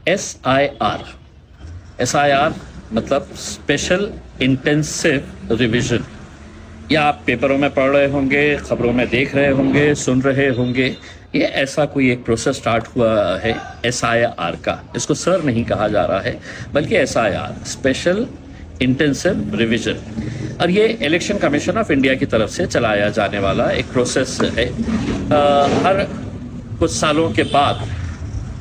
SIR मतलब special intensive revision. या आप पेपरों में पढ़ रहे होंगे, खबरों में देख रहे होंगे, सुन रहे होंगे, ये ऐसा कोई एक प्रोसेस स्टार्ट हुआ है SIR का। इसको सर नहीं कहा जा रहा है बल्कि SIR स्पेशल इंटेंसिव रिवीजन। और ये इलेक्शन कमीशन ऑफ इंडिया की तरफ से चलाया जाने वाला एक प्रोसेस है। हर कुछ सालों के बाद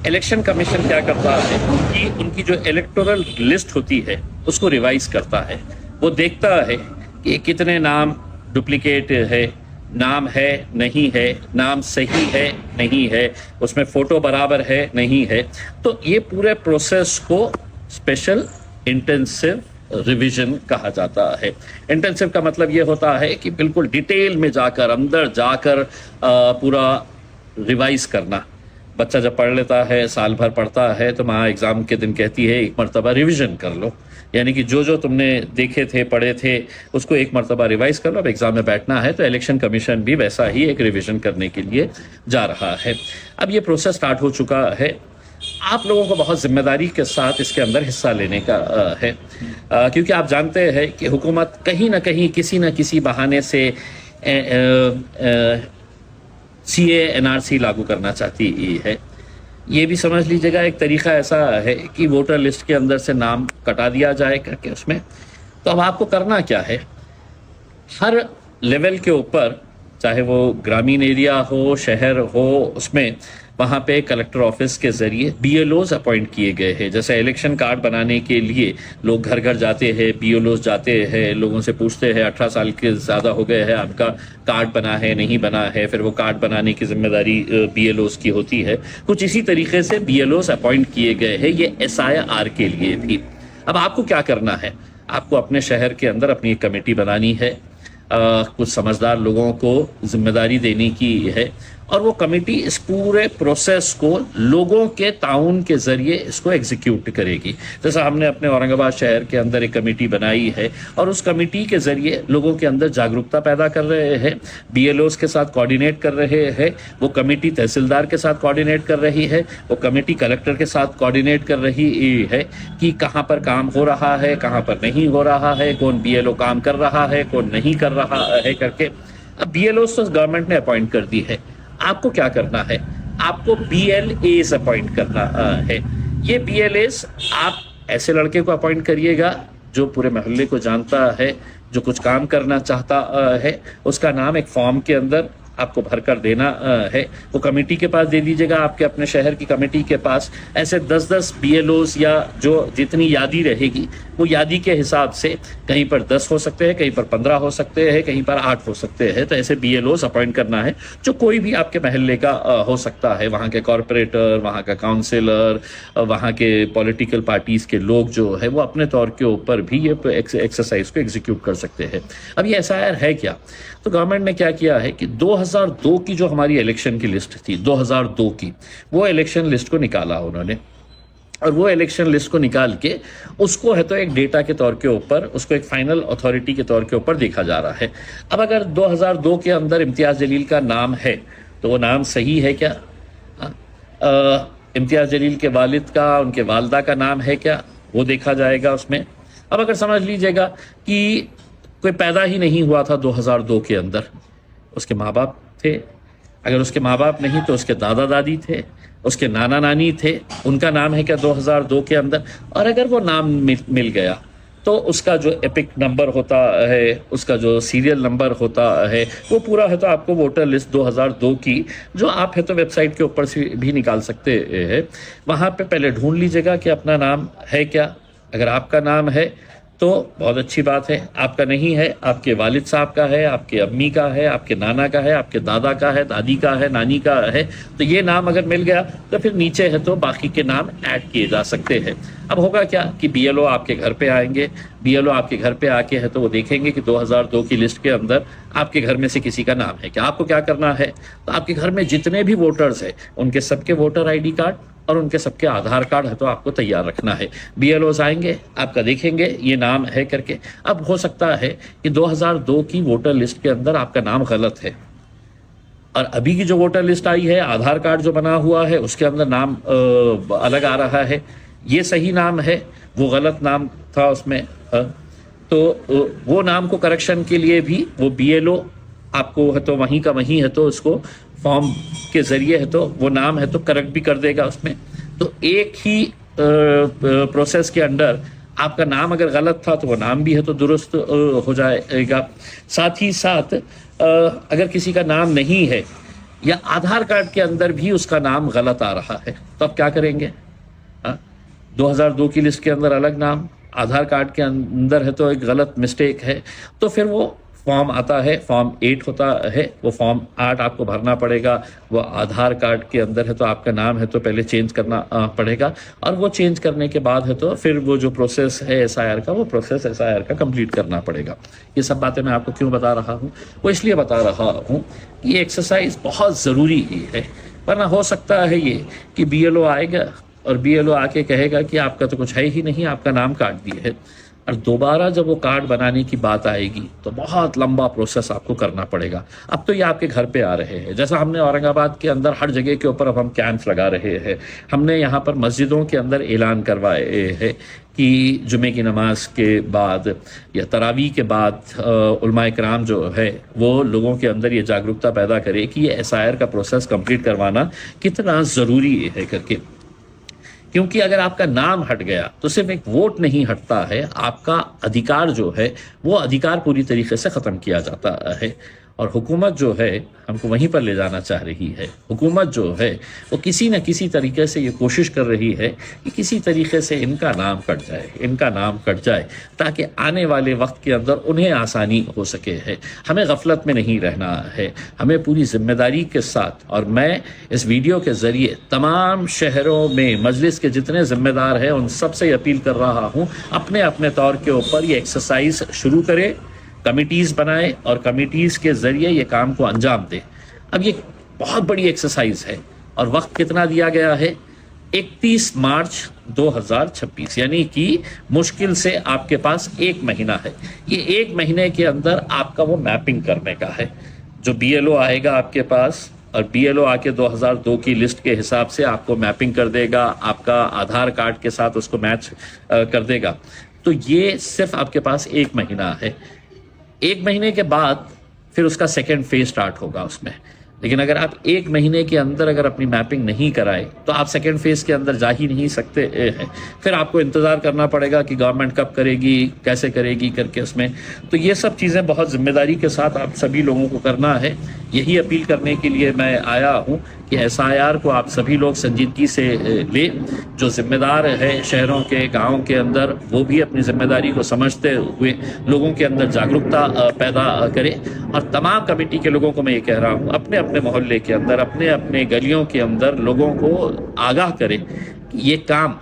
इलेक्शन कमीशन क्या करता है कि उनकी जो इलेक्टोरल लिस्ट होती है उसको रिवाइज करता है। वो देखता है कि कितने नाम डुप्लीकेट है, नाम है नहीं है, नाम सही है नहीं है, उसमें फोटो बराबर है नहीं है। तो ये पूरे प्रोसेस को स्पेशल इंटेंसिव रिवीजन कहा जाता है। इंटेंसिव का मतलब ये होता है कि बिल्कुल डिटेल में जाकर, अंदर जाकर पूरा रिवाइज करना। बच्चा जब पढ़ लेता है, साल भर पढ़ता है, तो माँ एग्ज़ाम के दिन कहती है एक मरतबा रिवीजन कर लो, यानी कि जो तुमने देखे थे, पढ़े थे, उसको एक मरतबा रिवाइज कर लो। अब एग्ज़ाम में बैठना है तो इलेक्शन कमीशन भी वैसा ही एक रिवीजन करने के लिए जा रहा है। अब ये प्रोसेस स्टार्ट हो चुका है। आप लोगों को बहुत जिम्मेदारी के साथ इसके अंदर हिस्सा लेने का है, क्योंकि आप जानते हैं कि हुकूमत कहीं ना कहीं किसी न किसी बहाने से CA NRC लागू करना चाहती है। ये भी समझ लीजिएगा एक तरीका ऐसा है कि वोटर लिस्ट के अंदर से नाम कटा दिया जाए करके उसमें। तो अब आपको करना क्या है, हर लेवल के ऊपर, चाहे वो ग्रामीण एरिया हो, शहर हो, उसमें वहाँ पे कलेक्टर ऑफिस के ज़रिए BLOs अपॉइंट किए गए हैं। जैसे इलेक्शन कार्ड बनाने के लिए लोग घर घर जाते हैं, BLOs जाते हैं, लोगों से पूछते हैं 18 साल के ज़्यादा हो गए हैं, आपका कार्ड बना है नहीं बना है, फिर वो कार्ड बनाने की जिम्मेदारी BLOs की होती है। कुछ इसी तरीके से BLOs अपॉइंट किए गए हैं ये SIR के लिए भी। अब आपको क्या करना है, आपको अपने शहर के अंदर अपनी एक कमेटी बनानी है, कुछ समझदार लोगों को जिम्मेदारी देने की है, और वो कमेटी इस पूरे प्रोसेस को लोगों के ताउन के जरिए इसको एग्जीक्यूट करेगी। जैसा हमने अपने औरंगाबाद शहर के अंदर एक कमेटी बनाई है और उस कमेटी के जरिए लोगों के अंदर जागरूकता पैदा कर रहे हैं, BLOs के साथ कोऑर्डिनेट कर रहे हैं, वो कमेटी तहसीलदार के साथ कोऑर्डिनेट कर रही है, वो कमेटी कलेक्टर के साथ कोऑर्डिनेट कर रही है कि कहाँ पर काम हो रहा है, कहाँ पर नहीं हो रहा है, कौन BLO काम कर रहा है, कौन नहीं कर रहा है करके। अब BLOs तो गवर्नमेंट ने अपॉइंट कर दी है, आपको क्या करना है, आपको BLAs अपॉइंट करना है। ये BLAs आप ऐसे लड़के को अपॉइंट करिएगा जो पूरे मोहल्ले को जानता है, जो कुछ काम करना चाहता है। उसका नाम एक फॉर्म के अंदर आपको भर कर देना है, वो कमेटी के पास दे दीजिएगा, आपके अपने शहर की कमेटी के पास। ऐसे 10-10 BLOs या जो जितनी यादी रहेगी वो यादी के हिसाब से कहीं पर 10 हो सकते हैं, कहीं पर 15 हो सकते हैं, कहीं पर 8 हो सकते हैं। तो ऐसे BLOs अपॉइंट करना है जो कोई भी आपके महल्ले का हो सकता है, वहाँ के कॉरपोरेटर, वहाँ का काउंसिलर, वहाँ के पॉलिटिकल पार्टीज़ के लोग जो है वो अपने तौर के ऊपर भी ये एक्सरसाइज को एग्जीक्यूट कर सकते हैं। अब ये SIR है क्या, तो गवर्नमेंट ने क्या किया है कि 2002 की जो हमारी इलेक्शन की लिस्ट थी, 2002 की, वो इलेक्शन लिस्ट को निकाला उन्होंने, और वो इलेक्शन लिस्ट को निकाल के उसको है तो एक डेटा के तौर के ऊपर, उसको एक फाइनल अथॉरिटी के तौर के ऊपर देखा जा रहा है। अब अगर 2002 के अंदर इम्तियाज़ जलील का नाम है तो वो नाम सही है क्या, इम्तियाज़ जलील के वालिद का, उनके वालदा का नाम है क्या, वो देखा जाएगा उसमें। अब अगर समझ लीजिएगा कि कोई पैदा ही नहीं हुआ था 2002 के अंदर, उसके माँ बाप थे, अगर उसके माँ बाप नहीं तो उसके दादा दादी थे, उसके नाना नानी थे, उनका नाम है क्या 2002 के अंदर। और अगर वो नाम मिल गया तो उसका जो एपिक नंबर होता है, उसका जो सीरियल नंबर होता है, वो पूरा है तो आपको वोटर लिस्ट 2002 की, जो आप है तो वेबसाइट के ऊपर से भी निकाल सकते हैं, वहाँ पे पहले ढूंढ लीजिएगा कि अपना नाम है क्या। अगर आपका नाम है तो बहुत अच्छी बात है, आपका नहीं है, आपके वालिद साहब का है, आपके अम्मी का है, आपके नाना का है, आपके दादा का है, दादी का है, नानी का है, तो ये नाम अगर मिल गया तो फिर नीचे है तो बाकी के नाम ऐड किए जा सकते हैं। अब होगा क्या कि BLO आपके घर पे आएंगे, BLO आपके घर पे आके है तो वो देखेंगे कि 2002 की लिस्ट के अंदर आपके घर में से किसी का नाम है क्या। आपको क्या करना है, तो आपके घर में जितने भी वोटर्स हैं उनके सबके वोटर ID कार्ड और उनके सबके आधार कार्ड है तो आपको तैयार रखना है। BLOs आएंगे, आपका देखेंगे ये नाम है करके। अब हो सकता है कि 2002 की वोटर लिस्ट के अंदर आपका नाम गलत है, और अभी की जो वोटर लिस्ट आई है, आधार कार्ड जो बना हुआ है उसके अंदर नाम अलग आ रहा है, ये सही नाम है, वो गलत नाम था उसमें। तो वो नाम को करेक्शन के लिए भी वो BLO आपको है तो वहीं का वहीं है, तो उसको फॉर्म के जरिए है तो वो नाम है तो करेक्ट भी कर देगा उसमें। तो एक ही प्रोसेस के अंडर आपका नाम अगर गलत था तो वो नाम भी है तो दुरुस्त हो जाएगा। साथ ही साथ अगर किसी का नाम नहीं है या आधार कार्ड के अंदर भी उसका नाम गलत आ रहा है तो आप क्या करेंगे? 2002 की लिस्ट के अंदर अलग नाम, आधार कार्ड के अंदर है तो एक गलत मिस्टेक है, तो फिर वो फॉर्म आता है, फॉर्म 8 होता है, वो फॉर्म 8 आपको भरना पड़ेगा। वो आधार कार्ड के अंदर है तो आपका नाम है तो पहले चेंज करना पड़ेगा, और वो चेंज करने के बाद है तो फिर वो जो प्रोसेस है SIR का, वो प्रोसेस SIR का कंप्लीट करना पड़ेगा। ये सब बातें मैं आपको क्यों बता रहा हूँ? वो इसलिए बता रहा हूँ कि ये एक्सरसाइज बहुत ज़रूरी है, वरना हो सकता है ये कि BLO आएगा और BLO आके कहेगा कि आपका तो कुछ है ही नहीं, आपका नाम काट दिए है, और दोबारा जब वो कार्ड बनाने की बात आएगी तो बहुत लंबा प्रोसेस आपको करना पड़ेगा। अब तो ये आपके घर पे आ रहे हैं, जैसा हमने औरंगाबाद के अंदर हर जगह के ऊपर अब हम कैंप्स लगा रहे हैं। हमने यहाँ पर मस्जिदों के अंदर ऐलान करवाए हैं कि जुमे की नमाज के बाद या तरावी के बाद उलमाए कराम जो है वो लोगों के अंदर ये जागरूकता पैदा करे कि ये SIR का प्रोसेस कंप्लीट करवाना कितना ज़रूरी है करके। क्योंकि अगर आपका नाम हट गया तो सिर्फ एक वोट नहीं हटता है, आपका अधिकार जो है वो अधिकार पूरी तरीके से ख़त्म किया जाता है। और हुकूमत जो है हमको वहीं पर ले जाना चाह रही है। हुकूमत जो है वो किसी न किसी तरीके से ये कोशिश कर रही है कि किसी तरीके से इनका नाम कट जाए, इनका नाम कट जाए, ताकि आने वाले वक्त के अंदर उन्हें आसानी हो सके है। हमें गफलत में नहीं रहना है, हमें पूरी जिम्मेदारी के साथ, और मैं इस वीडियो के ज़रिए तमाम शहरों में मजलिस के जितने ज़िम्मेदार हैं उन सब से अपील कर रहा हूँ, अपने अपने तौर के ऊपर ये एक्सरसाइज शुरू करें, कमिटीज़ बनाए और कमिटीज़ के ज़रिए ये काम को अंजाम दे। अब ये बहुत बड़ी एक्सरसाइज है और वक्त कितना दिया गया है? 31 मार्च 2026, यानी कि मुश्किल से आपके पास 1 महीना है। ये 1 महीने के अंदर आपका वो मैपिंग करने का है। जो BLO आएगा आपके पास, और BLO आके 2002 की लिस्ट के हिसाब से आपको मैपिंग कर देगा, आपका आधार कार्ड के साथ उसको मैच कर देगा। तो ये सिर्फ आपके पास 1 महीना है। 1 महीने के बाद फिर उसका सेकेंड फेज स्टार्ट होगा उसमें। लेकिन अगर आप 1 महीने के अंदर अगर अपनी मैपिंग नहीं कराए तो आप सेकेंड फेज के अंदर जा ही नहीं सकते हैं। फिर आपको इंतज़ार करना पड़ेगा कि गवर्नमेंट कब करेगी, कैसे करेगी करके उसमें। तो ये सब चीज़ें बहुत जिम्मेदारी के साथ आप सभी लोगों को करना है। यही अपील करने के लिए मैं आया हूँ कि SIR को आप सभी लोग संजीदगी से लें। जो जिम्मेदार है शहरों के, गाँव के अंदर, वो भी अपनी जिम्मेदारी को समझते हुए लोगों के अंदर जागरूकता पैदा करें। और तमाम कमेटी के लोगों को मैं ये कह रहा हूँ, अपने अपने मोहल्ले के अंदर, अपने अपने गलियों के अंदर लोगों को आगाह करें कि ये काम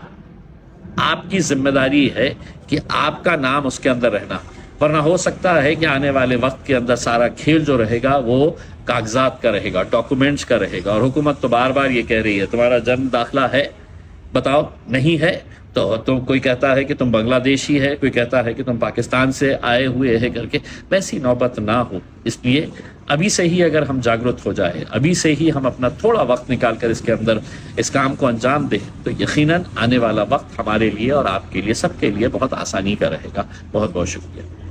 आपकी जिम्मेदारी है कि आपका नाम उसके अंदर रहना। वरना हो सकता है कि आने वाले वक्त के अंदर सारा खेल जो रहेगा वो कागजात का रहेगा, डॉक्यूमेंट्स का रहेगा। और हुकूमत तो बार बार ये कह रही है तुम्हारा जन्म दाखिला है, बताओ, नहीं है तो कोई कहता है कि तुम बांग्लादेशी है, कोई कहता है कि तुम पाकिस्तान से आए हुए है करके। वैसी नौबत ना हो, इसलिए अभी से ही अगर हम जागरूक हो जाए, अभी से ही हम अपना थोड़ा वक्त निकाल कर इसके अंदर इस काम को अंजाम दें, तो यकीनन आने वाला वक्त हमारे लिए और आपके लिए, सबके लिए बहुत आसानी का रहेगा। बहुत बहुत शुक्रिया।